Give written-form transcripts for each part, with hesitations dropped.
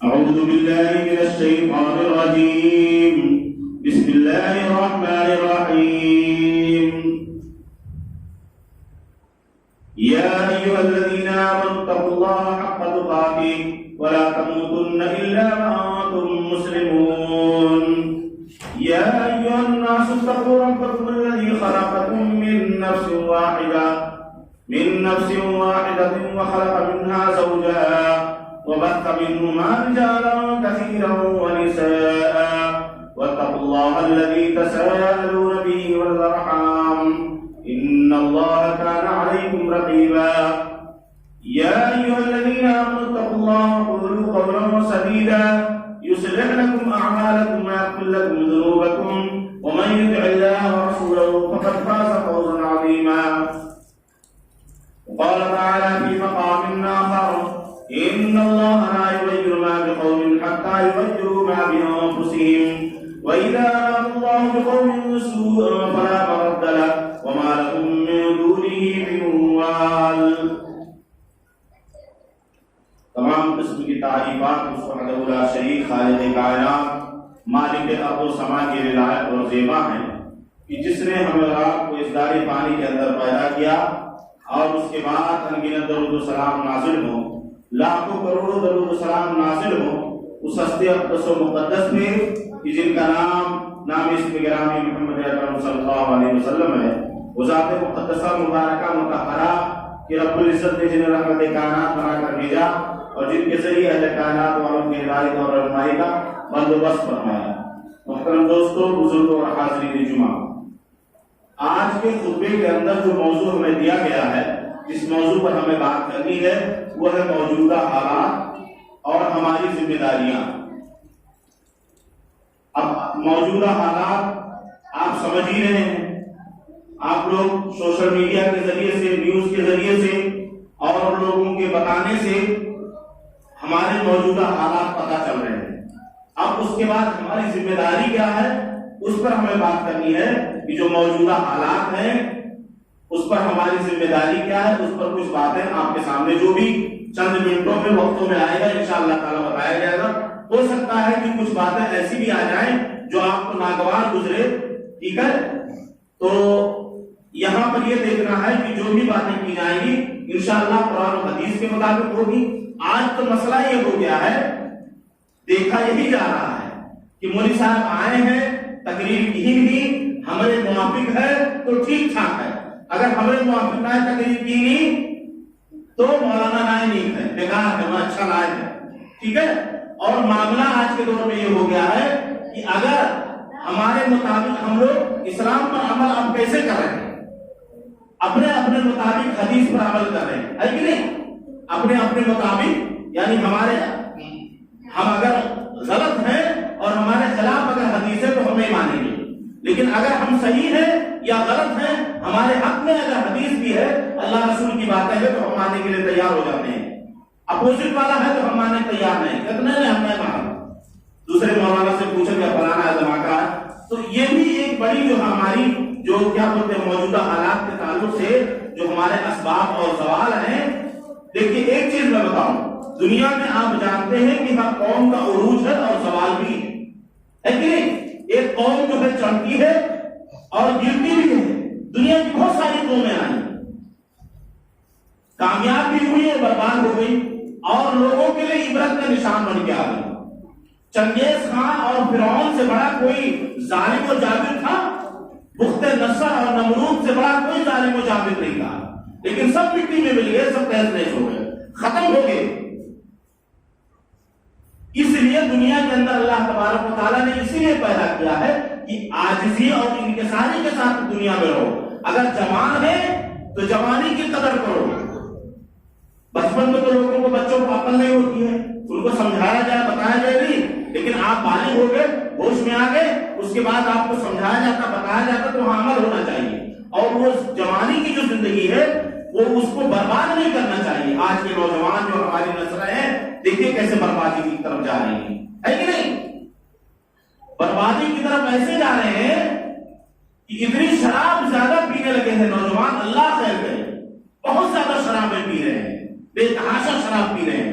أعوذ بالله من الشيطان الرجيم. بسم الله الرحمن الرحيم. يا أيها الذين آمنوا اتقوا الله حق تقاته ولا تموتن إلا وأنتم مسلمون. يا أيها الناس اتقوا ربكم الذي خلقكم من نفس واحدة وخلق منها زوجها وبث منهما رجالا كثيرا ونساء واتقوا الله الذي تساءلون به والأرحام إن الله كان عليكم رقيبا. يا أيها الذين آمنوا اتقوا الله وقولوا قولا سديدا يصلح لكم أعمالكم ويغفر لكم ذنوبكم ومن يطع الله ورسوله فقد فاز فوزا عظيما. وقال تعالى في مقام آخر: إن الله لا يغير ما بقوم حتى يغيروا ما بأنفسهم وإذا أراد الله بقوم سوءا فلا مرد له وما لهم من دونه من وال. تمام قسم کی تعریفات اس وحدہ لا شریک خالق کائنات مالک ارض و سما کی ولایت اور زیبا ہیں کہ جس نے ہمیں اور آپ کو اس دار پانی کے اندر پیدا کیا اور اس کے بعد انگنت درود و سلام نازل ہوں، لاکھوں کروڑوں درود و سلام نازل ہوں اس ہستی اقدس و مقدس میں کہ جن کا نام اسم گرامی محمد اکرم صلی اللہ علیہ وسلم ہے. وہ ذات مقدسہ مبارکہ مطہرہ کہ رب العزت نے جنہیں رحمت کائنات بنا کر بھیجا اور جن کے ذریعے اہل کائنات والوں کی ہدایت اور رہنمائی کا بندوبست فرمایا. محترم دوستو، بزرگوں اور حاضرین جمعہ، آج کے خطبے کے اندر جو موضوع ہمیں دیا گیا ہے، جس موضوع پر ہمیں بات کرنی ہے، وہ ہے موجودہ حالات اور ہماری ذمہ داریاں. اب موجودہ حالات آپ سمجھ ہی رہے ہیں. آپ لوگ سوشل میڈیا کے ذریعے سے، نیوز کے ذریعے سے اور لوگوں کے بتانے سے ہمارے موجودہ حالات پتہ چل رہے ہیں. اب اس کے بعد ہماری ذمہ داری کیا ہے، اس پر ہمیں بات کرنی ہے کہ جو موجودہ حالات ہیں اس پر ہماری ذمہ داری کیا ہے. اس پر کچھ باتیں آپ کے سامنے جو بھی چند منٹوں میں وقتوں میں آئے گا انشاءاللہ تعالی بتایا جائے گا. ہو سکتا ہے کہ کچھ باتیں ایسی بھی آ جائیں جو آپ کو ناگوار گزرے، ٹھیک ہے. تو یہاں پر یہ دیکھنا ہے کہ جو بھی باتیں کی جائیں گی انشاءاللہ قرآن و حدیث کے مطابق ہوگی. آج تو مسئلہ یہ ہو گیا ہے، دیکھا یہی جا رہا ہے کہ مولوی صاحب آئے ہیں، تقریر کی بھی ہمارے موافق ہے تو ٹھیک ٹھاک ہے، اگر ہمارے موافق نہ تقریر کی نہیں تو مولانا نائے نہیں ہے، بیکار ہے، وہ اچھا لائق ہے، ٹھیک ہے. اور معاملہ آج کے دور میں یہ ہو گیا ہے کہ اگر ہمارے مطابق ہم لوگ اسلام پر عمل اب کیسے کر رہے ہیں، اپنے مطابق حدیث پر عمل کر رہے ہیں، ہے کہ نہیں؟ اپنے مطابق، یعنی ہم اگر غلط ہیں اور ہمارے خلاف اگر حدیث ہے تو ہمیں مانیں گے، لیکن اگر ہم صحیح ہیں یا غلط ہیں، ہمارے حق میں اگر حدیث بھی ہے، اللہ رسول کی باتیں ہیں تو ہم ماننے کے لیے تیار ہو جاتے ہیں. اپوزٹ والا ہے تو ہم ماننے تیار نہیں، کتنے نے ہم نہیں مانا. دوسرے مولانا سے پوچھا کہ فلانا ہے دھماکہ ہے. تو یہ بھی ایک بڑی جو ہماری جو کیا بولتے ہیں موجودہ حالات کے تعلق سے جو ہمارے اسباب اور سوال ہیں. دیکھیے ایک چیز میں بتاؤں، دنیا میں آپ جانتے ہیں کہ ہر قوم کا عروج ہے اور زوال بھی ہے کہ نہیں؟ ایک قوم جو ہے چڑھتی ہے اور گرتی بھی ہے. دنیا کی بہت ساری قومیں آئی، کامیاب بھی ہوئی اور برباد ہو گئی اور لوگوں کے لیے عبرت کا نشان بن کے آ گئی. چنگیز خان اور فرعون سے بڑا کوئی ظالم و جابر تھا؟ بخت نصر اور نمرود سے بڑا کوئی ظالم و جابر نہیں تھا، لیکن سب مٹی میں مل گئے، سب تہس نہس ہو گئے، ختم ہو گئے. اس لیے دنیا کے اندر اللہ تبارک و تعالیٰ نے اسی لیے پیدا کیا ہے کہ عاجزی اور انکساری کے ساتھ دنیا میں رہو. اگر جوان ہے تو جوانی کی قدر کرو. بچپن میں تو لوگوں کو بچوں کو عقل نہیں ہوتی ہے، ان کو سمجھایا جائے بتایا جائے نہیں، لیکن آپ بالغ ہو گئے، ہوش میں آ گئے، اس کے بعد آپ کو سمجھایا جاتا بتایا جاتا تو وہاں عمل ہونا چاہیے. اور وہ جوانی کی جو زندگی ہے وہ اس کو برباد نہیں کرنا چاہیے. آج کے نوجوان جو ہماری نسل ہے دیکھیے کیسے بربادی کی طرف جا رہی ہے کہ نہیں؟ بربادی کی طرف ایسے جا رہے ہیں کہ اتنی شراب زیادہ پینے لگے ہیں نوجوان، اللہ خیر کرے، بہت زیادہ شرابیں پی رہے ہیں، بے تحاشا شراب پی رہے ہیں.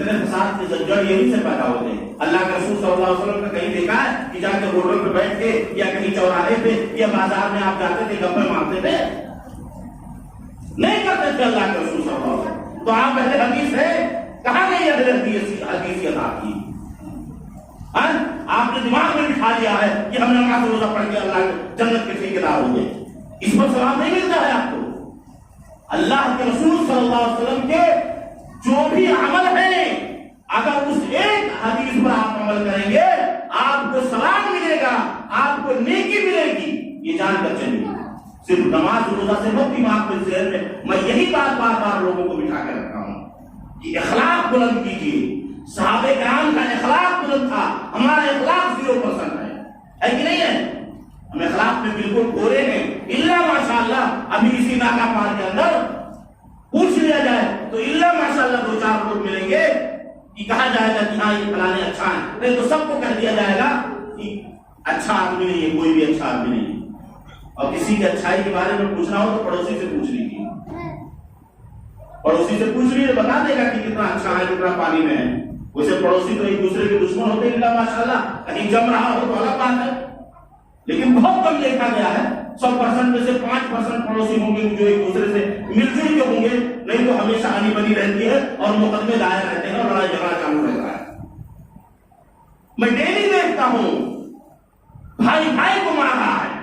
فتنے فساد کے جڑ یہی سے پیدا ہوتے ہیں. اللہ کے رسول صلی اللہ علیہ وسلم کا کہیں دیکھا ہے کہ جا کے ہوٹل پہ بیٹھ کے یا کہیں چوراہے پہ یا بازار میں آپ جاتے تھے گپے مارتے تھے؟ نہیں کرتے تھے اللہ کے رسول صلی اللہ علیہ وسلم. تو آپ اہل حدیث ہے، کہاں گئی اہل حدیثیت آپ کی؟ آپ نے دماغ میں بٹھا لیا ہے کہ ہم نماز روزہ پڑھ کے اللہ جنت کے ٹھیکیدار ہوں گے. اس پر ثواب نہیں ملتا ہے آپ کو. اللہ کے رسول صلی اللہ علیہ وسلم کے جو بھی عمل ہے، اگر اس ایک حدیث پر آپ عمل کریں گے آپ کو ثواب ملے گا، آپ کو نیکی ملے گی. یہ جان کر چلیے. صرف نماز روزہ سے مت دماغ میں ذہن میں یہی بات بار بار لوگوں کو بٹھا کے رکھتا ہوں کہ اخلاق بلند کیجیے. صحابہ کرام کا اخلاق بلند تھا، ہمارا اخلاق 0% ہے کہ نہیں ہے؟ ہم اخلاق میں بالکل گورے ہیں الا ماشاءاللہ. ابھی اسی ناکا پار کے اندر پوچھ لیا جائے تو الا ماشاءاللہ 2-4 لوگ ملیں گے کہ کہا جائے گا کہ ہاں یہ فلانے اچھا ہے، نہیں تو سب کو کہہ دیا جائے گا کہ اچھا آدمی نہیں ہے، کوئی بھی اچھا آدمی نہیں ہے. اور کسی کی اچھائی کے بارے میں پوچھنا ہو تو پڑوسی سے پوچھ لیجیے. پڑوسی سے پوچھ لیجیے، بتا دے گا کہ کتنا اچھا ہے، کتنا پانی میں ہے. ویسے پڑوسی تو ایک دوسرے کے دشمن ہوتے ہیں الا ماشاءاللہ، کہیں جم رہا ہو تو الگ بات ہے. لیکن بہت کم دیکھا گیا ہے. 100% میں سے 5% پڑوسی ہوں گے جو ایک دوسرے سے مل جل کے ہوں گے، نہیں تو ہمیشہ آنی بنی رہتی ہے اور مقدمے دائر رہتے ہیں اور لڑائی جھگڑا چالو رہتا ہے. میں ڈیلی دیکھتا ہوں بھائی بھائی کو مار رہا ہے.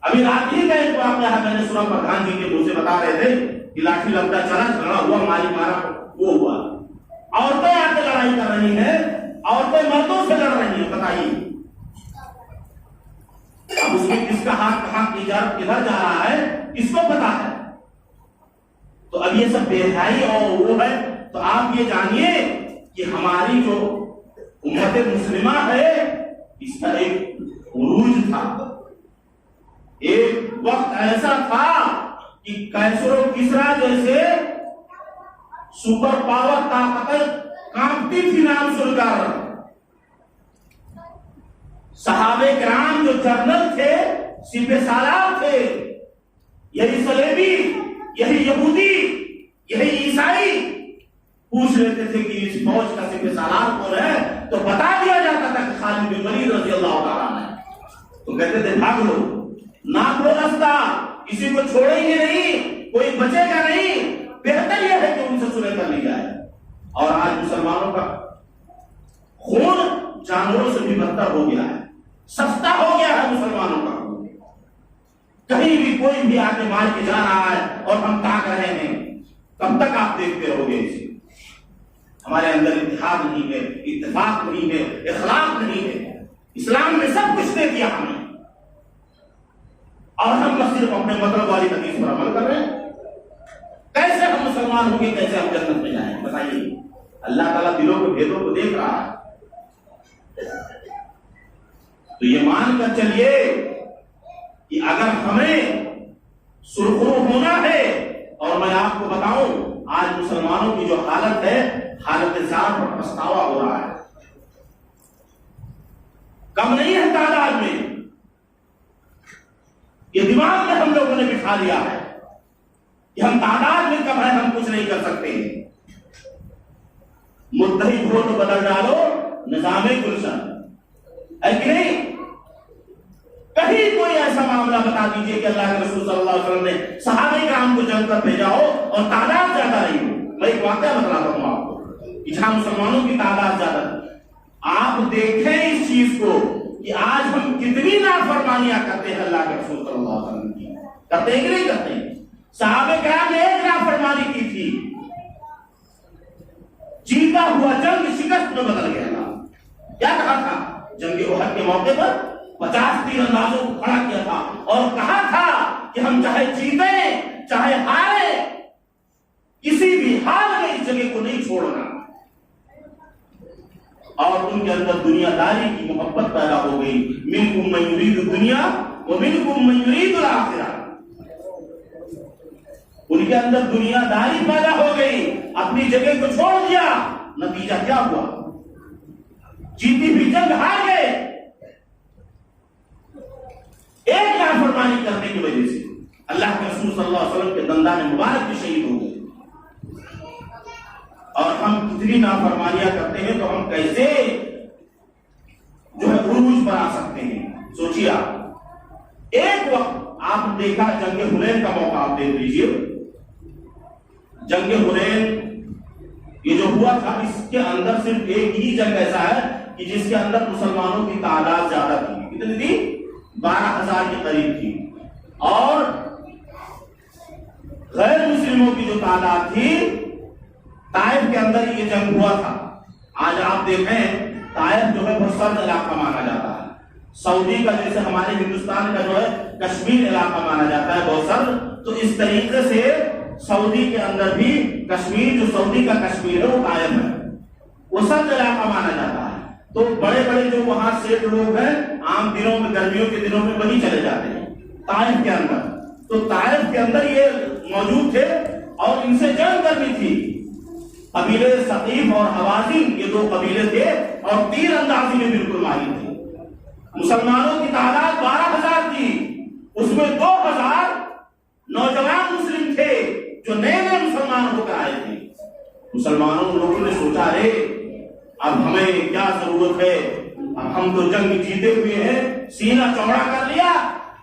ابھی رات ہی کا ایک واقعہ ہے، میں نے سنا پردھان جی کے منہ سے بتا رہے تھے کہ لاٹھی لپٹا چلا، جھگڑا ہوا، ماری مارا وہ ہوا. عورتیں آ کے لڑائی کر رہی ہیں، عورتیں مردوں سے لڑ رہی ہیں. بتائیے اب اس میں کس کا ہاتھ کہاں کدھر جا رہا ہے کس کو پتا ہے؟ تو اب یہ سب بے حیائی اور وہ ہے. تو آپ یہ جانیے کہ ہماری جو امت مسلمہ ہے اس کا ایک عروج تھا. ایک وقت ایسا تھا کہ کیسر و کسرا جیسے سپر پاور طاقتیں کانپتی تھی نام سن کر. صحابہ کرام جو جنرل تھے، سپہ سالار تھے، یہی صلیبی، یہی یہودی، یہی عیسائی پوچھ لیتے تھے کہ اس فوج کا سپہ سالار کون ہے تو بتا دیا جاتا تھا کہ خالد بن ولید رضی اللہ تعالیٰ عنہ. تو کہتے تھے بھاگ لو، نہ کوئی راستہ، کسی کو چھوڑیں گے نہیں، کوئی بچے گا نہیں، بہتر یہ ہے کہ ان سے سلح کر لی جائے. اور آج مسلمانوں کا خون جانوروں سے بھی بدتر ہو گیا ہے، سستا ہو گیا ہے مسلمانوں کا. کہیں بھی کوئی بھی آگے مار کے جا رہا ہے اور ہم تاک رہے ہیں. کب تک آپ دیکھتے رہو گے اسے؟ ہمارے اندر اتحاد نہیں ہے، اتفاق نہیں ہے، اخلاق نہیں ہے. اسلام نے سب کچھ دے دیا ہمیں اور ہم بس صرف اپنے مطلب والی حدیث پر عمل کر رہے ہیں. کیسے ہم مسلمان ہوں گے، کیسے ہم جنت میں جائیں؟ بتائیے. اللہ تعالیٰ دلوں کے بھیدوں کو دیکھ رہا ہے. تو یہ مان کر چلیے کہ اگر ہمیں سرخرو ہونا ہے، اور میں آپ کو بتاؤں آج مسلمانوں کی جو حالت ہے، حالت زار پر پچھتاوا ہو رہا ہے. کم نہیں ہے تعداد میں، یہ دماغ میں ہم لوگوں نے بٹھا لیا ہے کہ ہم تعداد میں کم ہے، ہم کچھ نہیں کر سکتے. متحد ہو تو بدل ڈالو نظام گلشن، ہے کہ نہیں؟ کہیں کوئی ایسا معاملہ بتا دیجئے کہ اللہ کے رسول صلی اللہ علیہ وسلم نے صحابہ کرام کو جنگ کر بھیجا ہو اور تعداد زیادہ رہی ہو. میں ایک واقعہ بتلاتا ہوں آپ کو کہ جہاں مسلمانوں کی تعداد زیادہ ہے. آپ دیکھیں اس چیز کو کہ آج ہم کتنی نافرمانیاں کرتے ہیں اللہ کے رسول صلی اللہ علیہ وسلم کی. کرتے ہیں کہ نہیں کرتے ہیں؟ صحابہ کرام نے ایک نافرمانی کی تھی، جیتا ہوا جنگ شکست میں بدل گیا تھا. کیا کہا تھا؟ جنگ احد کے موقع پر 50 تیر اندازوں کو کھڑا کیا تھا اور کہا تھا کہ ہم چاہے جیتیں چاہے ہاریں، کسی بھی حال میں اس جگہ کو نہیں چھوڑنا. اور ان کے اندر دنیا داری کی محبت پیدا ہو گئی. منکم من یرید الدنیا ومنکم من یرید الآخرہ. ان کے اندر دنیا داری پیدا ہو گئی، اپنی جگہ کو چھوڑ دیا. نتیجہ کیا ہوا؟ جیتی بھی جنگ ہار گئے. ایک نافرمانی کرنے کی وجہ سے اللہ کے رسول صلی اللہ علیہ وسلم کے دندان مبارک بھی شہید ہو گئے. ہم کتنی نافرمانیاں کرتے ہیں تو ہم کیسے جو ہے عروج پر آ سکتے ہیں. سوچیے آپ ایک وقت آپ دیکھا جنگ حنین کا موقع آپ دیکھ لیجیے. جنگ حنین یہ جو ہوا تھا اس کے اندر صرف ایک ہی جنگ ایسا ہے کہ جس کے اندر مسلمانوں کی تعداد زیادہ تھی. کتنی تھی؟ 12,000 کے قریب تھی. اور غیر مسلموں کی جو تعداد تھی طائف کے اندر یہ جنگ ہوا تھا. آج آپ دیکھیں طائف جو ہے بہت سرد علاقہ مانا جاتا ہے. سعودی کا جیسے ہمارے ہندوستان کا جو ہے کشمیر علاقہ مانا جاتا ہے بہت سرد, تو اس طریقے سے سعودی کے اندر بھی کشمیر جو سعودی کا کشمیر ہے وہ طائف ہے, وہ سرد علاقہ مانا جاتا ہے. تو بڑے بڑے جو وہاں سیٹ لوگ ہیں عام دنوں میں گرمیوں کے دنوں میں وہی چلے جاتے ہیں طائف کے اندر. تو طائف کے اندر یہ موجود تھے اور ان سے جنگ کرنی تھی. قبیلے ثقیف اور حوازن یہ 2 قبیلے تھے اور تیر اندازی میں بالکل ماہر تھے. مسلمانوں کی تعداد 12,000 تھی, اس میں 2,000 نوجوان مسلم تھے جو نئے نئے مسلمان ہو کر آئے تھے. مسلمانوں لوگوں نے سوچا رے اب ہمیں کیا ضرورت ہے, اب ہم تو جنگ جیتے ہوئے ہیں. سینہ چوڑا کر لیا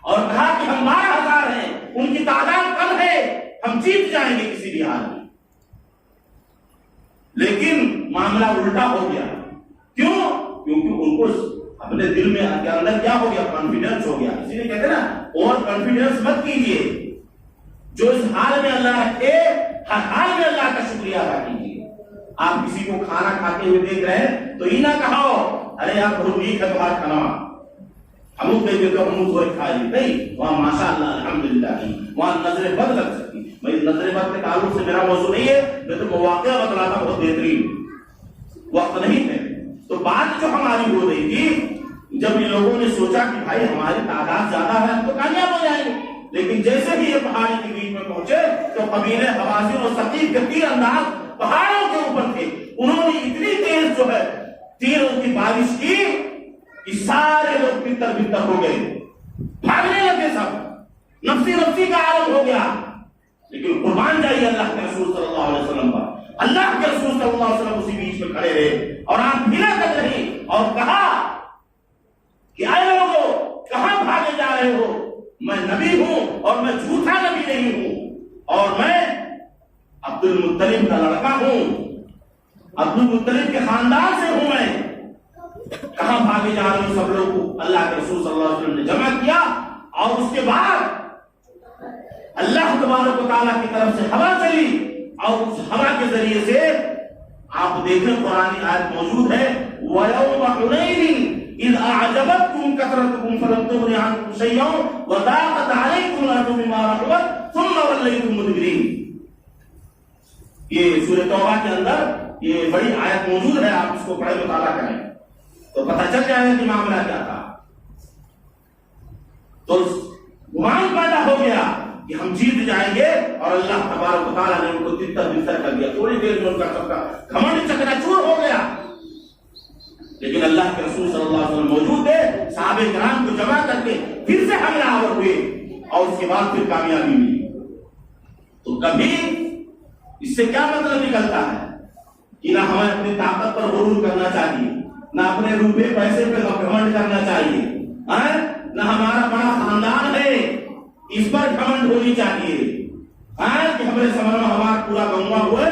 اور کہا کہ ہم 12,000 ہیں, ان کی تعداد کم ہے, ہم جیت جائیں گے کسی بھی حال میں. لیکن معاملہ الٹا ہو گیا. کیوں؟ کیونکہ ان کو اپنے دل میں کے اندر کیا ہو گیا؟ کانفیڈنس ہو گیا. اسی لیے کہتے ہیں نا اور کانفیڈنس مت کیجیے, جو اس حال میں اللہ رکھے ہر حال میں اللہ کا شکریہ ادا کیجیے. آپ کسی کو کھانا کھاتے ہوئے دیکھ رہے ہیں تو یہ نہ کہو ارے یار بہت ویک ہے تمہارا کھانا, ہم کہیں گے ہم تھوڑے کھا لی نہیں, وہاں ماشاء اللہ الحمدللہ نہیں, وہاں نظر بد لگ سکتی. میں نظر بد کے تعلق سے میرا موضوع نہیں ہے, میں تو مواقع بتلاتا بہت بہترین وقت نہیں ہے. تو بات جو ہماری ہو رہی تھی جب ان لوگوں نے سوچا کہ بھائی ہماری تعداد زیادہ ہے تو کامیاب ہو جائیں گے, لیکن جیسے ہی یہ پہاڑی کے بیچ میں پہنچے تو قبیلے حوازن اور ثقیف کے تیر انداز پہاڑوں کے اوپر تھے. انہوں نے اتنی تیز جو ہے تیروں کی بارش کی کہ سارے لوگ بتر بتر ہو گئے, بھاگنے لگے سب, نفسی نفسی کا عالم ہو گیا. لیکن قربان جائیے اللہ کے رسول صلی اللہ علیہ وسلم پر. اللہ کے رسول صلی اللہ علیہ وسلم اسی بیچ میں کھڑے رہے اور آپ بھینا کر رہی اور کہا کہ اے لوگوں کہاں بھاگے جا رہے ہو, میں نبی ہوں اور میں جھوٹا نبی نہیں ہوں, اور میں عبد المطلب کا لڑکا ہوں, عبد المطلب کے خاندان سے ہوں. میں کہاں بھاگے جا رہے ہوں؟ سب لوگ کو اللہ کے رسول صلی اللہ علیہ وسلم نے جمع کیا اور اس کے بعد اللہ تبارک و تعالیٰ کی طرف سے ہوا چلی اور اس ہوا کے ذریعے سے آپ دیکھیں قرآن آیت موجود ہے وَيَوْمَ حُنَيْنٍ إِذْ أَعْجَبَتْكُمْ كَثْرَتُكُمْ فَلَمْ تُغْنِ عَنْكُمْ شَيْئًا وَضَاقَتْ عَلَيْكُمُ الْأَرْضُ بِمَا رَحُبَتْ ثُمَّ وَلَّيْتُمْ مُدْبِرِينَ. یہ سورہ توبہ کے اندر یہ بڑی آیت موجود ہے, آپ اس کو پڑھیں مطالعہ کریں تو پتہ چل جائے گا کہ معاملہ کیا تھا. تو گمان پیدا ہو گیا کہ ہم جیت جائیں گے اور اللہ تبارک و تعالیٰ نے ان کو تتر بستر کر دیا. تھوڑی دیر میں ان کا سب کا گھمنڈ چکنا چور ہو گیا. لیکن اللہ کے رسول صلی اللہ علیہ وسلم موجود تھے, صحابہ کرام کو جمع کر کے پھر سے حملہ آور ہوئے اور اس کے بعد پھر کامیابی ملی. تو کبھی اس سے کیا مطلب نکلتا ہے کہ نہ ہمیں اپنی طاقت پر غرور کرنا چاہیے, نہ اپنے روپے پیسے پہ گھمنڈ کرنا چاہیے, نہ ہمارا بڑا خاندان ہے اس پر گھمنڈ ہونی چاہیے کہ ہمارے سمروا ہمارا پورا گنوا ہوئے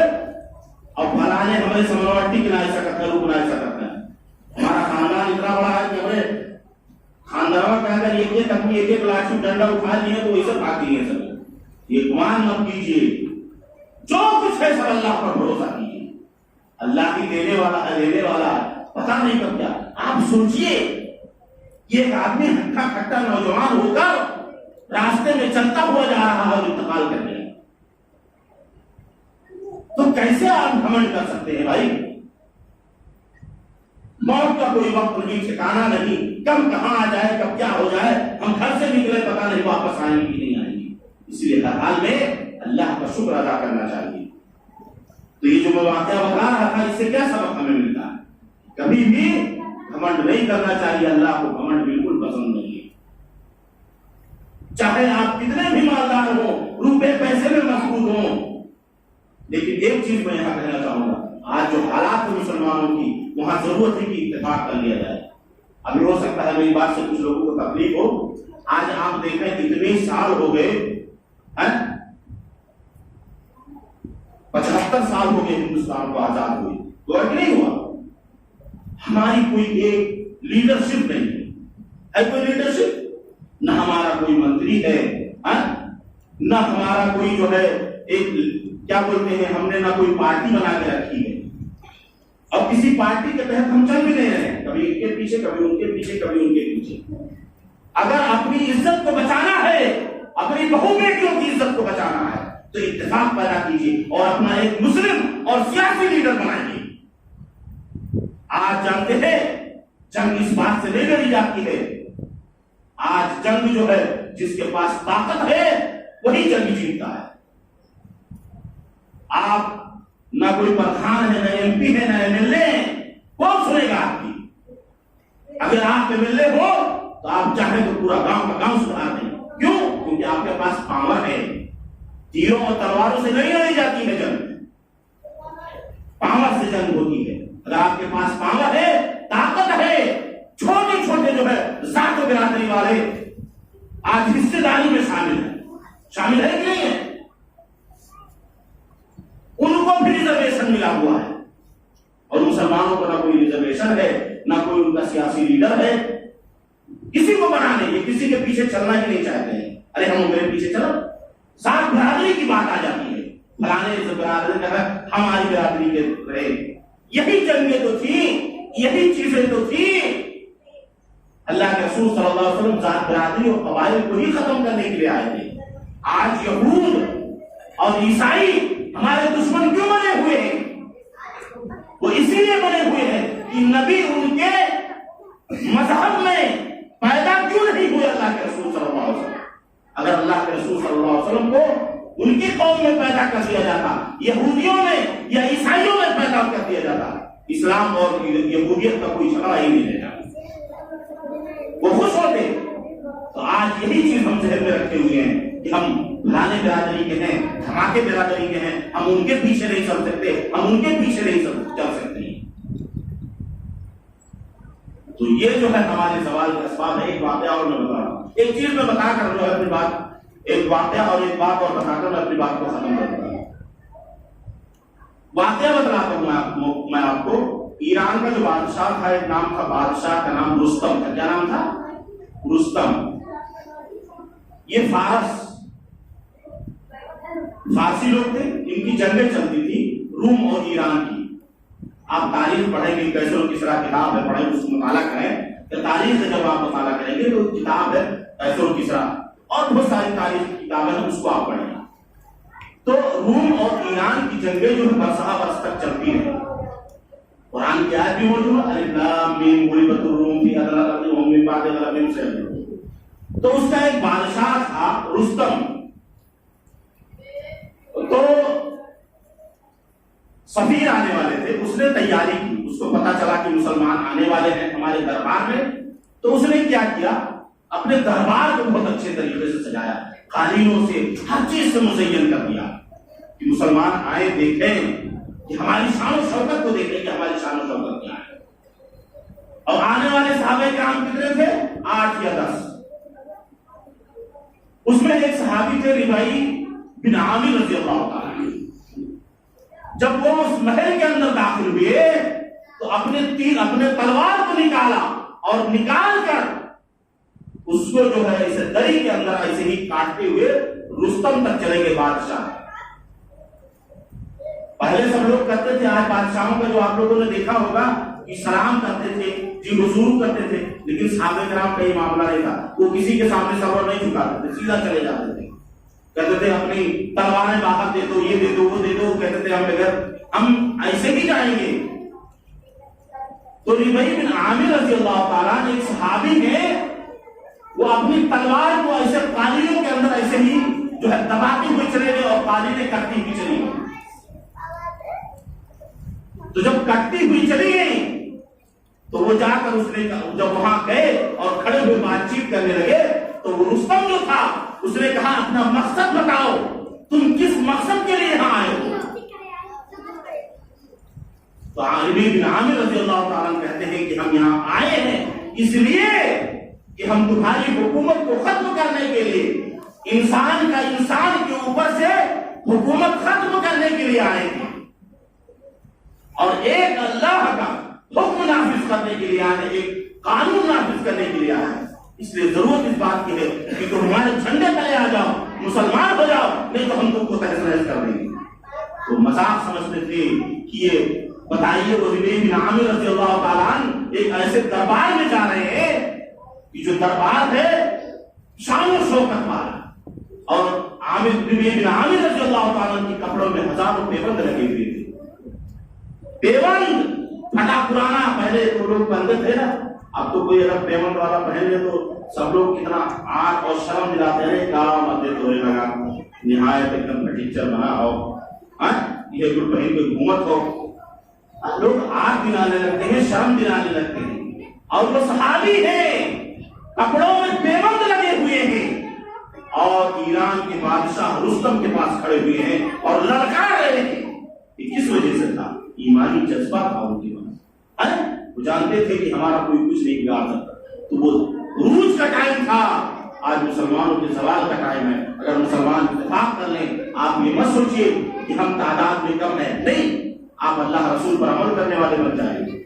اور فلانے ہمارے سمروا ٹک نہ سکتا ہے, رک نہ سکتا ہے. ہمارا خاندان اتنا بڑا ہے کہ ہمارے خاندان کا اگر ایک آدمی ایک لاٹھی ڈنڈا اٹھا لیے تو ویسے بھاگ لیے سب. یہ گمان مت کیجیے, جو کچھ ہے سب اللہ پر بھروسہ کیجیے. اللہ کی دینے والا ہے, لینے والا ہے, پتہ نہیں کب کیا. آپ سوچئے یہ ایک آدمی ہٹا کھٹا نوجوان ہو کر راستے میں چلتا ہوا جا رہا ہے اور انتقال کر گیا, تو کیسے آپ گھمنڈ کر سکتے ہیں بھائی؟ موت کا کوئی وقت نہیں, ٹھکانا نہیں, کب کہاں آ جائے, کب کیا ہو جائے. ہم گھر سے نکلے پتہ نہیں واپس آئیں گے کہ نہیں آئیں گے. اس لیے ہر حال میں اللہ کا شکر ادا کرنا چاہیے. تو یہ جو میں واقعہ بتا رہا تھا اس سے کیا سبق ہمیں ملتا ہے؟ کبھی بھی گھمنڈ نہیں کرنا چاہیے. اللہ کو گھمنڈ بالکل پسند نہیں ہے. چاہے آپ کتنے بھی مالدار ہوں, روپے پیسے میں مضبوط ہوں, لیکن ایک چیز میں یہاں کہنا چاہوں گا, آج جو حالات ہیں مسلمانوں کی، وہاں ضرورت ہے کہ اتفاق کر لیا جائے. ابھی ہو سکتا ہے میری بات سے کچھ لوگوں کو تکلیف ہو. آج آپ دیکھیں اتنے سال ہو گئے، 75 سال ہو گئے ہندوستان کو آزاد ہوئے، تو نہیں ہوا. ہماری کوئی ایک لیڈرشپ نہیں ہے کوئی لیڈرشپ، نہ ہمارا کوئی منتری ہے، نہ ہمارا کوئی جو ہے ایک کیا بولتے ہیں، ہم نے نہ کوئی پارٹی بنا کے رکھی ہے. اب کسی پارٹی کے تحت ہم چل بھی نہیں رہے، کبھی ان کے پیچھے، کبھی ان کے پیچھے، کبھی ان کے پیچھے. اگر اپنی عزت کو بچانا ہے، اپنی بہو بیٹیوں کی عزت کو بچانا ہے، تو اتفاق پیدا کیجیے اور اپنا ایک مسلم اور سیاسی لیڈر بنائیے. آج جانتے ہیں جنگ اس بات سے نہیں لڑی جاتی ہے. آج جنگ جو ہے جس کے پاس طاقت ہے وہی جنگ جیتتا ہے. آپ نہ کوئی پردھان ہے، نہ ایم پی ہے، نہ ایم ایل اے ہے، کون سنے گا آپ کی؟ اگر آپ ایم ایل اے ہو تو آپ چاہیں تو پورا گاؤں کا گاؤں سدھار دیں. کیوں؟ کیونکہ آپ کے پاس پاور ہے. تیروں اور تلواروں سے نہیں لڑی جاتی ہے جنگ، پاور سے جنگ ہوتی ہے. اگر آپ کے پاس پاور ہے، طاقت ہے، چھوٹے چھوٹے جو ہے ذات و برادری والے آج حصے داری میں شامل ہے کہ نہیں ہے؟ ان کو بھی ریزرویشن ملا ہوا ہے، اور مسلمانوں کو نہ کوئی ریزرویشن ہے، نہ کوئی ان کا سیاسی لیڈر ہے. کسی کو بنانے، یہ کسی کے پیچھے چلنا ہی نہیں چاہتے ہیں. ارے ہم میرے پیچھے چلو، ذات برادری کی بات آ جاتی ہے. فلانے برادری کا ہماری برادری کے رہے. یہی جنگیں تو تھی، یہی چیزیں تو تھی. اللہ کے رسول صلی اللہ علیہ وسلم ذات برادری اور قبائل کو ہی ختم کرنے کے لیے آئے تھے. آج یہود اور عیسائی ہمارے دشمن کیوں بنے ہوئے ہیں؟ وہ اسی لیے بنے ہوئے ہیں کہ نبی ان کے مذہب میں پیدا کیوں نہیں ہوئے اللہ کے رسول صلی اللہ علیہ وسلم. اگر اللہ کے رسول صلی اللہ علیہ وسلم کو ان کی قوم میں پیدا کر دیا جاتا، یہودیوں میں یا عیسائیوں میں پیدا کر دیا جاتا، اسلام اور یہودیت کا کوئی جھگڑا ہی نہیں رہتا، وہ خوش ہوتے. تو آج یہی چیز ہم ذہن میں رکھے ہوئے ہیں کہ ہم فلانے برادری کے ہیں، دھماکے برادری کے ہیں، ہم ان کے پیچھے نہیں چل سکتے، ہم ان کے پیچھے نہیں چل سکتے. تو یہ جو ہے ہمارے سوال کا اسباب ہے. ایک واقعہ اور میں بتا رہا ہوں، ایک چیز میں بتا کر جو ہے اپنی بات، ایک واقعہ اور ایک بات اور بتا کر میں اپنی بات کو ختم کر دوں گا. واقعہ بتلاتا ہوں میں آپ کو. ایران کا جو بادشاہ تھا، ایک نام تھا، بادشاہ کا نام رستم تھا. کیا نام تھا؟ رستم. یہ فارسی لوگ تھے، ان کی جنگیں چلتی تھی روم اور ایران کی. آپ تاریخ پڑھیں گے، کیسے اور کس طرح کتاب ہے، پڑھیں اس کو مطالعہ کریں. کہ تاریخ سے جب آپ مطالعہ کریں گے تو کتاب ہے کیسے اور کس طرح، اور بہت ساری تاریخ کی کتابیں ہیں، اس کو آپ پڑھیں. تو روم اور ایران کی جنگیں جو ہے برسہ برس تک چلتی ہیں. قرآن کی آیت بھی موجود ہے، الف لام میم غلبت الروم فی ادنی الارض وهم من بعد غلبهم سيغلبون. تو اس کا ایک بادشاہ تھا رستم. تو سفیر آنے والے تھے، اس نے تیاری کی. اس کو پتا چلا کہ مسلمان آنے والے ہیں ہمارے دربار میں. تو اس نے کیا کیا، اپنے دربار کو بہت اچھے طریقے سے سجایا، قالینوں سے، ہر چیز سے مزین کر دیا کہ مسلمان آئے، دیکھیں کہ ہماری شان و شوکت کو، دیکھیں کہ ہماری شان و شوکت کیا ہے. اور آنے والے صحابہ کرام کتنے تھے؟ 8 یا 10. اس میں ایک صحابی تھے ربائی بن عامر رضی اللہ تعالی عنہ. جب وہ اس محل کے اندر داخل ہوئے تو اپنے تلوار کو نکالا اور نکال کر اس کو جو ہے اسے دری کے اندر ایسے ہی کاٹتے ہوئے رستم تک چلے گئے بادشاہ. پہلے سب لوگ کرتے تھے، آج بادشاہوں کا جو آپ لوگوں نے دیکھا ہوگا کہ سلام کرتے تھے، جی حضور کرتے تھے، لیکن صحابہ کرام کا یہ معاملہ نہیں تھا. وہ کسی کے سامنے سر نہیں جھکاتے تھے، سیدھا چلے جاتے تھے. کہتے تھے اپنی تلواریں باہر دے دو، یہ دے دو، وہ دے دو. کہتے تھے ہم ایسے بھی جائیں گے. تو ربیع بن عامر رضی اللہ تعالیٰ نے، ایک صحابی نے، وہ اپنی تلوار کو ایسے قالینوں کے اندر ایسے ہی جو ہے دباتے ہوئے چلے گئے اور قالینیں کٹتی ہوئی چلی گئی. تو جب کٹتی ہوئی چلی گئی تو وہ جا کر اس نے جب وہاں گئے اور کھڑے ہوئے بات چیت کرنے لگے تو وہ رستم جو تھا اس نے کہا اپنا مقصد بتاؤ، تم کس مقصد کے لیے یہاں آئے ہو؟ تو ربیع بن عامر رضی اللہ تعالیٰ عنہ کہتے ہیں کہ ہم یہاں آئے ہیں اس لیے کہ ہم تمہاری حکومت کو ختم کرنے کے لیے، انسان کا انسان کے اوپر سے حکومت ختم کرنے کے لیے آئے ہیں، اور ایک اللہ کا حکم نافذ کرنے کے لیے آئے ہیں، ایک قانون نافذ کرنے کے لیے آئے ہیں۔ اس لیے ضرورت اس بات کی ہے کہ تم ہمارے جھنڈے تلے آ جاؤ، مسلمان ہو جاؤ، نہیں تو ہم تم کو تہس نہس کر دیں گے۔ تو مذاق سمجھتے تھے کہ یہ بتائیے وہ ربیع بن عامر رضی اللہ تعالیٰ عنہ ایک ایسے دربار میں جا رہے ہیں کہ جو دربار ہے شان و شوکت والا، اور ربیع بن عامر رضی اللہ تعالیٰ عنہ کے کپڑوں میں ہزاروں پیبند لگے ہوئے تھے، پیبند پھٹا پرانا۔ پہلے تو لوگ پہنتے تھے نا، اب تو کوئی اگر پیبند والا پہن لے تو سب لوگ کتنا آنکھ اور شرم دلاتے ہیں، کیا مدد ہونے لگا، نہایت ایک دم ٹیچر بنا ہو، یہ جو کہیں کوئی گھومت ہو، لوگ آگ دلانے لگتے ہیں، شرم دلانے لگتے ہیں۔ اور وہ صحابی ہیں، کپڑوں میں پیبند لگے ہوئے ہیں، اور ایران کے بادشاہ رستم کے پاس کھڑے ہوئے ہیں اور لڑکا رہے ہیں۔ یہ کس وجہ سے تھا؟ ایمانی جذبہ تھا ان کے پاس، وہ جانتے تھے کہ ہمارا کوئی کچھ نہیں بگاڑ سکتا۔ تو وہ عروج کا ٹائم تھا، آج مسلمانوں کے زوال کا ٹائم ہے۔ اگر مسلمان اتفاق کر لیں، آپ یہ مت سوچیے کہ ہم تعداد میں کم ہیں، نہیں، آپ اللہ رسول پر عمل کرنے والے بن جائیں گے۔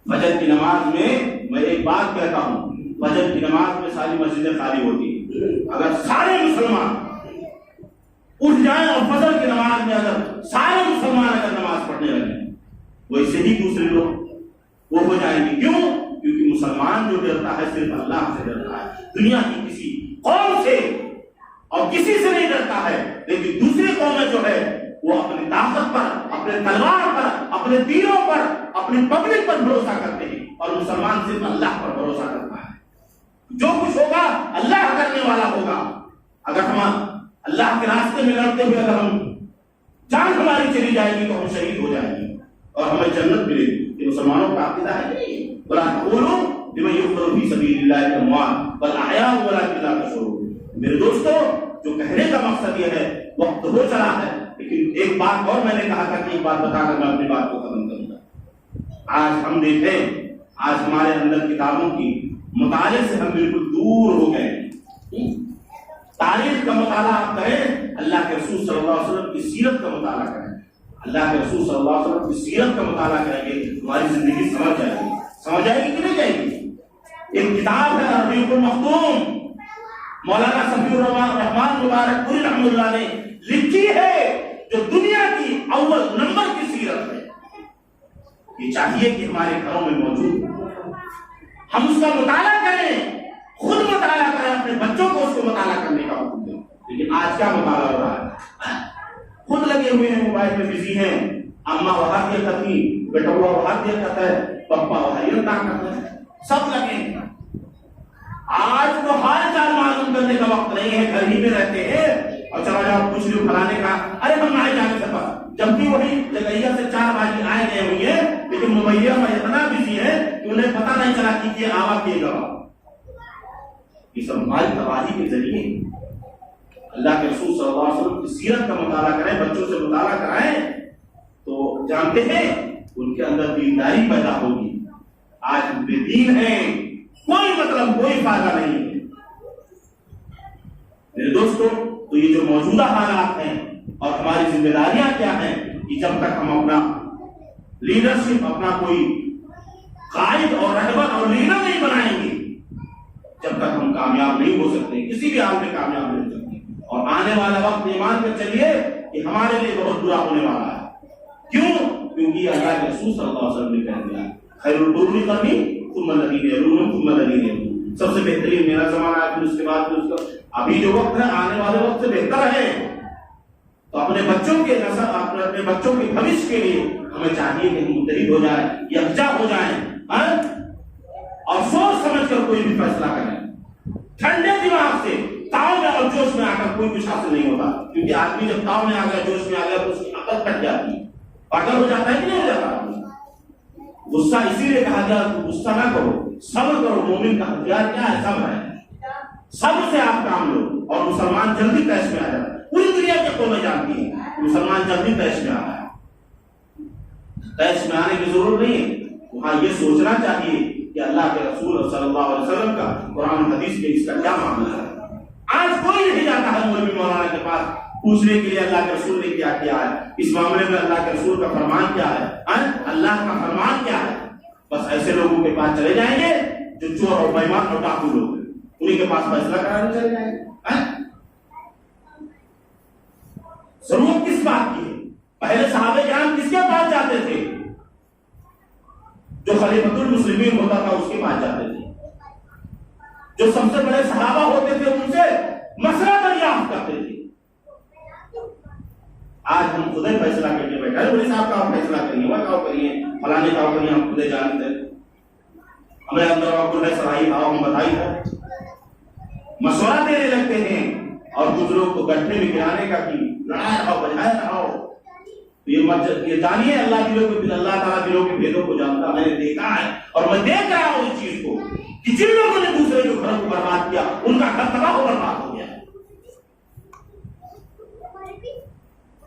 فجر کی نماز میں ایک بات کہتا ہوں، فجر کی نماز میں ساری مسجدیں خالی ہوتی ہیں، اگر سارے مسلمان اٹھ جائیں اور فجر کی نماز میں اگر سارے مسلمان اگر نماز پڑھنے لگیں، ویسے ہی دوسرے لوگ وہ ہو جائیں گے۔ کیوں؟ کیونکہ مسلمان جو ڈرتا ہے صرف اللہ سے ڈرتا ہے، دنیا کی کسی قوم سے اور کسی سے نہیں ڈرتا ہے۔ لیکن دوسری قومیں جو ہے وہ اپنی طاقت پر، اپنے تلوار پر، اپنے تیروں پر، اپنے پبلک پر بھروسہ کرتے ہیں، اور مسلمان صرف اللہ پر بھروسہ کرتا ہے۔ جو کچھ ہوگا اللہ کرنے والا ہوگا۔ اگر ہم اللہ کے راستے میں لڑتے ہوئے اگر ہم جان ہماری چلی جائے گی تو ہم شہید ہو جائیں گے اور ہمیں جنت ملے گی۔ یہ مسلمانوں کا عقیدہ ہے۔ وَلَا تَقُولُوا لِمَن يُقْتَلُ فِي سَبِيلِ اللَّهِ أَمْوَاتٌ بَلْ أَحْيَاءٌ وَلَٰكِن لَّا تَشْعُرُونَ۔ میرے دوستو، جو کہنے کا مقصد یہ ہے، وقت ہو چلا ہے، لیکن ایک بات اور میں نے کہا تھا کہ ایک بات بتا کر میں اپنی بات کو ختم کروں گا۔ آج ہم دیکھیں، آج ہمارے اندر کتابوں کی مطالعے سے ہم بالکل دور ہو گئے۔ تاریخ کا مطالعہ آپ کریں، اللہ کے رسول صلی اللہ علیہ وسلم کی سیرت کا مطالعہ کریں، اللہ کے رسول صلی اللہ علیہ وسلم کی سیرت کا مطالعہ کریں گے، ہماری زندگی سمجھ جائے گی۔ سمجھ جائے گی کہ نہیں جائے گی؟ ایک کتاب ہے الرحیق المختوم، مولانا صفی الرحمان مبارک پوری رحمۃ اللہ نے لکھی ہے، جو دنیا کی اول نمبر کی سیرت ہے۔ یہ چاہیے کہ ہمارے گھروں میں موجود ہو، ہم اس کا مطالعہ کریں، خود مطالعہ کریں، اپنے بچوں کو اس کو مطالعہ کرنے کا حکم دیں۔ لیکن آج کیا مطالعہ ہو رہا ہے؟ خود لگے ہوئے ہیں، موبائل میں بزی ہیں، اماں وہاں دیا کرتی، بیٹا ہوا وہاں دیا کرتا ہے، پپا وہاں یہ کرتا ہے، سب لگے ہیں۔ آج تو حال چال معلوم کرنے کا وقت نہیں ہے، گھر ہی میں رہتے ہیں، اور چلا جاؤ کچھ لوگ پھلانے کا، ارے ہم آئے جانے سفر، جب بھی وہی جگہیا سے 4 بھائی آئے گئے ہوئی ہیں، لیکن موبائل میں اتنا بزی ہے کہ انہیں پتہ نہیں چلا کہ یہ آوا کیے گا۔ یہ سب ہماری تباہی کے ذریعے۔ اللہ کے رسول صلی اللہ علیہ وسلم کی سیرت کا مطالعہ کریں، بچوں سے مطالعہ کرائیں، تو جانتے ہیں ان کے اندر دینداری پیدا ہوگی۔ آج ہم بے دین ہیں، کوئی مطلب، کوئی فائدہ نہیں ہے۔ میرے دوستو، تو یہ جو موجودہ حالات ہیں اور ہماری ذمہ داریاں کیا ہیں، کہ جب تک ہم اپنا لیڈرشپ، اپنا کوئی قائد اور رہبر اور لیڈر نہیں بنائیں گے، جب تک ہم کامیاب نہیں ہو سکتے، کسی بھی حال میں کامیاب نہیں ہو سکتے۔ اور آنے والا وقت ایمان کر چلیے کہ ہمارے لیے بہت برا ہونے والا ہے۔ کیوں؟ کیونکہ اللہ کے رسول صلی اللہ علیہ وسلم نے کہہ دیا، خیر القرون قرنی ثم الذین یلونہم ثم الذین یلونہم، سب سے بہترین میرا زمانہ ہے، پھر اس کے بعد پھر اس کا، ابھی جو وقت ہے آنے والے وقت سے بہتر ہے۔ تو اپنے بچوں کے نسل، اپنے بچوں کے بھوش کے لیے ہمیں چاہیے کہ ہم متحد ہو جائیں، یکجا ہو جائیں، اور سوچ سمجھ کر کوئی بھی فیصلہ کریں، ٹھنڈے دماغ سے۔ تاؤ میں اور جوش میں آ کر کوئی کچھ حاصل نہیں ہوتا، کیونکہ آدمی جب تاؤ میں آ گیا، جوش میں آ گیا، تو اس کی عقل کٹ جاتی ہے، پاگل ہو جاتا ہے کہ نہیں ہو جاتا؟ غصہ اسی لیے کہا گیا کہ غصہ نہ کرو، صبر کرو۔ مومن کا ہتھیار کیا ہے؟ صبر ہے۔ صبر سے آپ کام لو، اور مسلمان جلدی طیش میں آ جاتا ہے۔ پوری دنیا کی قومیں جانتی ہیں مسلمان جلدی طیش میں آ رہا ہے۔ تیش میں آنے کی ضرورت نہیں ہے. وہاں یہ سوچنا چاہیے کہ اللہ کے رسول صلی اللہ علیہ وسلم کا قرآن حدیث میں اس کا کیا معاملہ ہے. آج کوئی نہیں جاتا ہے مولوی مولانا کے پاس پوچھنے کے لیے اللہ کے رسول نے کیا کیا ہے, اس معاملے میں اللہ کے رسول کا فرمان کیا ہے, اللہ کا فرمان کیا ہے. بس ایسے لوگوں کے پاس چلے جائیں گے جو چور اور بےمان اور ڈاکو لوگ ہیں, انہیں کے پاس فیصلہ کرانے چلے جائیں گے. ضرورت کس بات کی ہے؟ پہلے صحابہ کرام کس کے پاس جاتے تھے؟ جو خلیفۃ المسلمین ہوتا تھا اس کے پاس جاتے تھے. جو سب سے بڑے صحابہ ہوتے تھے ان سے مسئلہ دریافت کرتے تھے. آج ہم خود فیصلہ کرنے بیٹھے ہیں, بڑے صاحب کا فیصلہ کریے, وہ کاؤ کریے, فلانے کاؤ کریے, ہم خود جانتے ہیں. ہمیں اندر اور ہے صلاحی بھاؤ ہم بتائی ہے, مشورہ دینے لگتے ہیں اور کچھ لوگ کو گٹھے میں گرانے کا کی لڑائے رہو بجائے رہو. یہ جانیے اللہ دلوں کے اللہ تعالیٰ دلوں کے بھیدوں کو جانتا. میں نے دیکھا ہے اور میں دیکھ رہا ہوں اس چیز کو کہ جن لوگوں نے دوسرے جو گھروں کو برباد کیا ان کا گھر تباہ و برباد ہو گیا.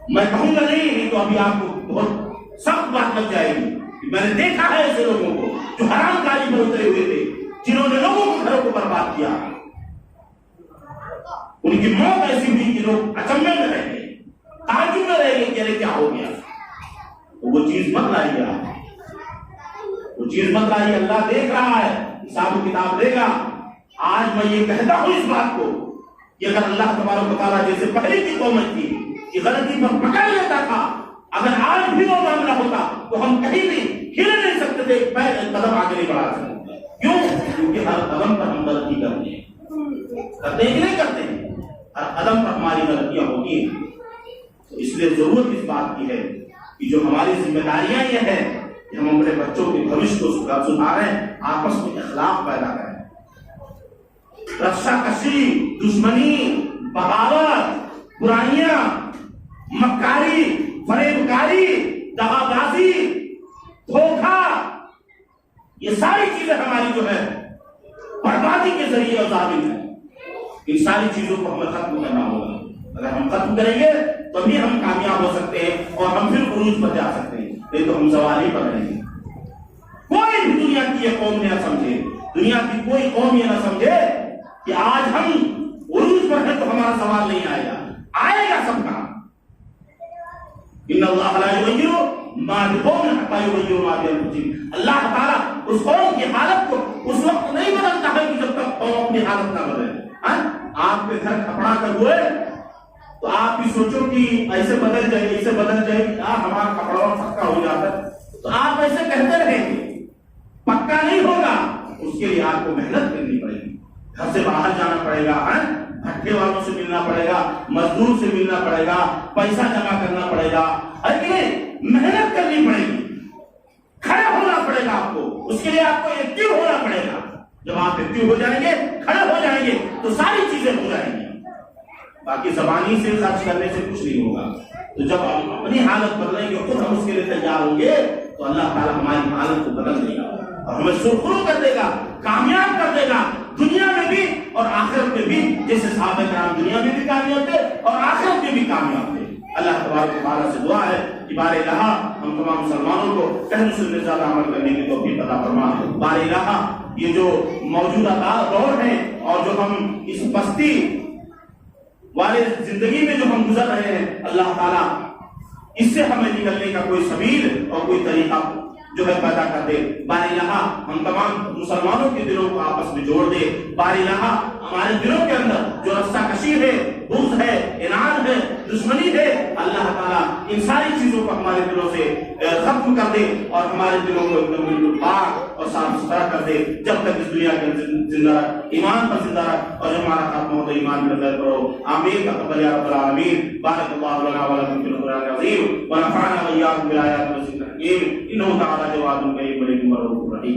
میں کہوں گا نہیں تو ابھی آپ کو بہت سخت بات لگ جائے گی. میں نے دیکھا ہے ایسے لوگوں کو جو حرام کاری پر اترے ہوئے تھے, جنہوں نے لوگوں کے گھروں کو برباد کیا. ان کی موت ایسی ہوئی کہ لوگ اچنبے میں رہ گئے, تعجب میں رہ گئے کہ ارے کیا ہو گیا. وہ چیز مت لائیے, وہ چیز مت لائیے. اللہ دیکھ رہا ہے, حساب و کتاب دے گا. آج میں یہ کہتا ہوں اس بات کو کہ اگر اللہ تبارک و تعالیٰ جیسے پہلے کی قوم تھی کہ غلطی پر پکڑ لیتا تھا, اگر آج بھی وہ معاملہ ہوتا تو ہم کہیں بھی ہل نہیں سکتے تھے, پیر قدم آگے نہیں بڑھا سکتے. کیوں؟ کیونکہ ہر قدم پر ہم غلطی کرتے ہیں کہ نہیں کرتے ہیں, ہر قدم پر ہماری غلطیاں ہوتی ہیں. تو اس لیے ضرورت اس بات کی ہے کہ جو ہماری ذمہ داریاں یہ ہے کہ ہم اپنے بچوں کے بھوش کو سدھاریں, آپس میں اخلاق پیدا کریں. رکشا کشی, دشمنی, بغاوت, برائیاں, مکاری, فریب کاری, دغا بازی, دھوکہ, یہ ساری چیزیں ہماری جو ہے بربادی کے ذریعے اور ضامن ہے. ان ساری چیزوں کو ہمیں ختم کرنا ہوگا. اگر ہم ختم کریں گے تبھی ہم کامیاب ہو سکتے ہیں اور ہم پھر عروج پر جا سکتے ہیں, نہیں تو ہم زوال ہی پر رہیں گے. کوئی بھی دنیا کی یہ قوم نہ سمجھے, دنیا کی کوئی قوم یہ نہ سمجھے کہ آج ہم عروج پر ہیں تو ہمارا سوال نہیں آئے گا. آئے گا سب کا. ان اللہ لا یغیر ما بقوم حتی یغیروا ما بانفسہم. اللہ تعالیٰ اس قوم کی حالت کو اس وقت نہیں بدلتا ہے کہ جب تک قوم اپنی حالت نہ بدلے. آپ کے گھر کھپڑا کر ہوئے تو آپ بھی سوچو کہ ایسے بدل جائے, ایسے بدل جائے, ہمارا کپڑا پکا ہو جاتا ہے تو آپ ایسے کہتے رہیں گے, پکا نہیں ہوگا. اس کے لیے آپ کو محنت کرنی پڑے گی, گھر سے باہر جانا پڑے گا, بھٹے والوں سے ملنا پڑے گا, مزدور سے ملنا پڑے گا, پیسہ جمع کرنا پڑے گا, ہے کہ نہیں؟ محنت کرنی پڑے گی, کھڑے ہونا پڑے گا آپ کو. اس کے لیے آپ کو ایکٹیو ہونا پڑے گا. جب آپ ایکٹیو ہو جائیں گے, کھڑے ہو جائیں گے تو ساری چیزیں ہو جائیں گی. باقی زبانی سے خرچ کرنے سے کچھ نہیں ہوگا. تو جب ہم اپنی حالت بدلیں گے, خود ہم اس کے لیے تیار ہوں گے, تو اللہ تعالیٰ ہماری حالت کو بدل دے گا اور ہمیں سرخرو کر دے گا, کامیاب کر دے گا, دنیا میں بھی اور آخرت میں بھی. جیسے صحابہ کرام دنیا میں بھی کامیاب تھے اور آخرت میں بھی کامیاب تھے. اللہ تبارک و تعالیٰ سے دعا ہے کہ بار الہ ہم تمام مسلمانوں کو کہنے سے زیادہ عمل کرنے کی توفیق عطا فرما. بار الہ یہ جو موجودہ دور ہے اور جو ہم اس بستی والے زندگی میں جو ہم گزر رہے ہیں, اللہ تعالیٰ اس سے ہمیں نکلنے کا کوئی سبیل اور کوئی طریقہ جو ہے پیدا کر دے. بار الہ ہم تمام مسلمانوں کے دلوں کو آپس میں جوڑ دے. بار الہ ہمارے دلوں کے اندر جو رشتہ کشی ہے, بغض ہے, اناد ہے, دشمنی ہے, اللہ تعالیٰ ان ساری چیزوں کو ہمارے دلوں سے ختم کر دے اور ہمارے دلوں کو ایک دم بالکل پاک اور صاف ستھرا کر دے. جب تک اس دنیا کے زندہ رہ, ایمان پر زندہ رہ, اور جب ہمارا خاتمہ ہو تو ایمان میں خیر کرو. آمین. تقبل یا رب العالمین. بارک اللہ لنا ولکم فی القرآن العظیم ونفعنا وإياکم بالآیات والذکر الحکیم. انہ تعالی جواد کریم مجید رحیم.